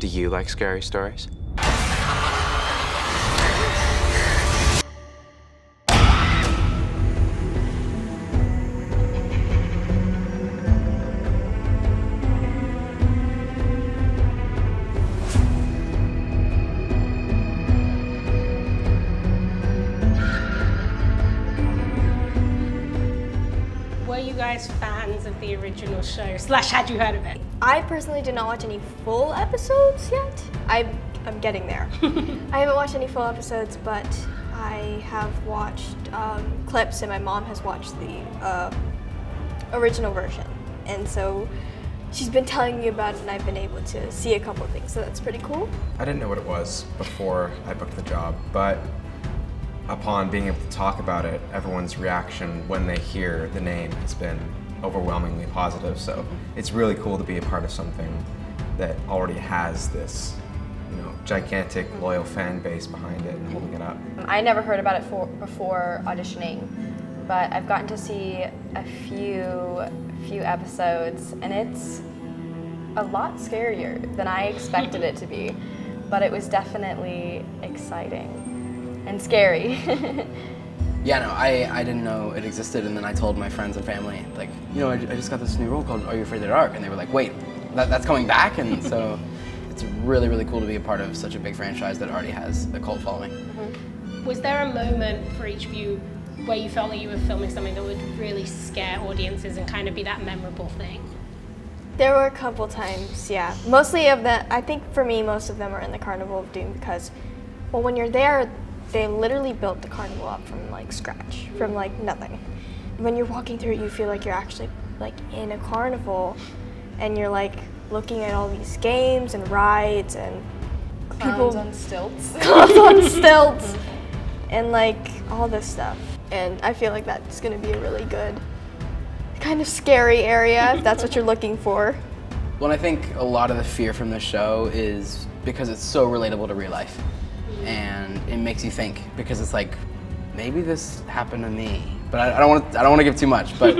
Do you like scary stories? Were you guys fans of the original show, / had you heard of it? I personally did not watch any full episodes yet. I'm getting there. I haven't watched any full episodes, but I have watched clips, and my mom has watched the original version. And so she's been telling me about it, and I've been able to see a couple of things, so that's pretty cool. I didn't know what it was before I booked the job, but upon being able to talk about it, everyone's reaction when they hear the name has been overwhelmingly positive. So it's really cool to be a part of something that already has this, gigantic loyal fan base behind it and holding it up. I never heard about it before auditioning, but I've gotten to see a few episodes, and it's a lot scarier than I expected it to be, but it was definitely exciting and scary. Yeah, no, I didn't know it existed, and then I told my friends and family, like, I just got this new role called Are You Afraid of the Dark? And they were like, wait, that's coming back? And so it's really, really cool to be a part of such a big franchise that already has a cult following. Mm-hmm. Was there a moment for each of you where you felt like you were filming something that would really scare audiences and kind of be that memorable thing? There were a couple times, yeah. Mostly of them, I think for me, most of them are in the Carnival of Doom because, well, when you're there, they literally built the carnival up from scratch, from nothing. When you're walking through it, you feel like you're actually in a carnival, and you're looking at all these games and rides and Clowns on stilts. Clowns on stilts, and all this stuff. And I feel like that's gonna be a really good, kind of scary area if that's what you're looking for. Well, I think a lot of the fear from this show is because it's so relatable to real life. And it makes you think, because it's maybe this happened to me. But I don't want to give too much, but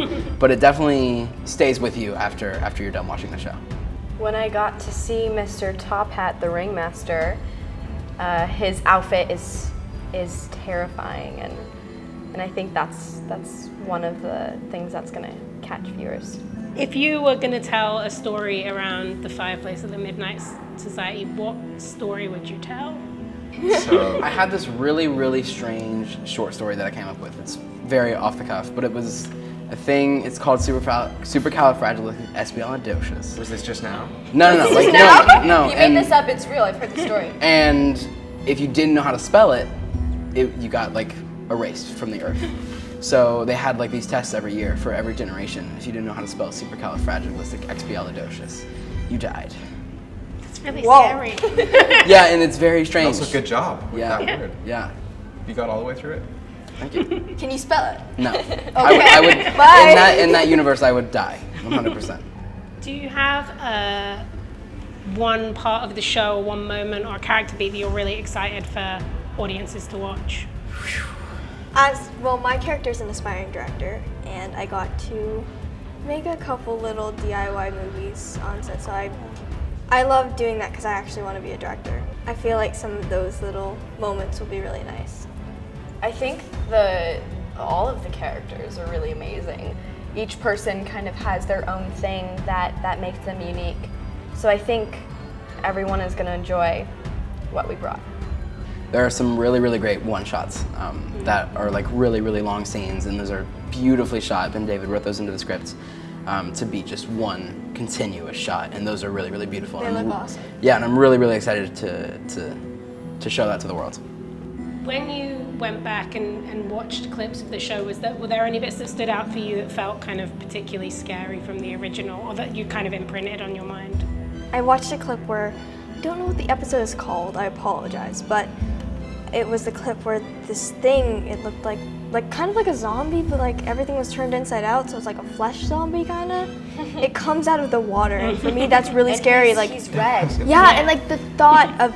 it definitely stays with you after you're done watching the show. When I got to see Mr. Top Hat, the ringmaster, his outfit is terrifying, and I think that's one of the things that's gonna catch viewers. If you were going to tell a story around the fireplace of the Midnight Society, what story would you tell? So I had this really, really strange short story that I came up with. It's very off the cuff, but it was a thing. It's called supercalifragilisticexpialidocious. Was this just now? No. No. You made this up. It's real. I've heard the story. And if you didn't know how to spell it, you got erased from the earth. So they had these tests every year for every generation. If you didn't know how to spell supercalifragilisticexpialidocious, you died. It's really scary. Yeah, and it's very strange. Also, good job with that word. Yeah. You got all the way through it? Thank you. Can you spell it? No. Okay. I would. Bye. In that universe, I would die, 100%. Do you have one part of the show, one moment, or a character beat that you're really excited for audiences to watch? My character's an aspiring director, and I got to make a couple little DIY movies on set, so I love doing that because I actually want to be a director. I feel like some of those little moments will be really nice. I think all of the characters are really amazing. Each person kind of has their own thing that makes them unique. So I think everyone is going to enjoy what we brought. There are some really, really great one-shots that are really, really long scenes, and those are beautifully shot. Ben David wrote those into the script to be just one continuous shot, and those are really, really beautiful. They look awesome. Yeah, and I'm really, really excited to show that to the world. When you went back and watched clips of the show, were there any bits that stood out for you that felt kind of particularly scary from the original, or that you kind of imprinted on your mind? I watched a clip where, I don't know what the episode is called, I apologize, but it was the clip where this thing, it looked like kind of like a zombie, but everything was turned inside out, so it's like a flesh zombie kind of. It comes out of the water, and for me that's really scary. He's red. Yeah, and the thought of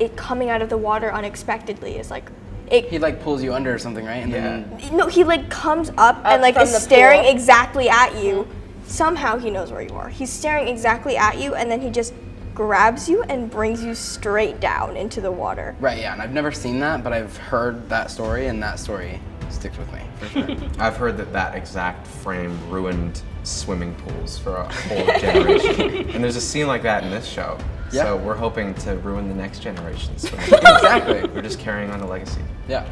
it coming out of the water unexpectedly is it. He pulls you under or something, right? And then No, he comes up and is staring exactly at you. Somehow he knows where you are. He's staring exactly at you, and then he just grabs you and brings you straight down into the water. Right, yeah, and I've never seen that, but I've heard that story, and that story sticks with me, for sure. I've heard that exact frame ruined swimming pools for a whole generation. And there's a scene like that in this show. Yeah. So we're hoping to ruin the next generation's swimming. Exactly. We're just carrying on the legacy. Yeah.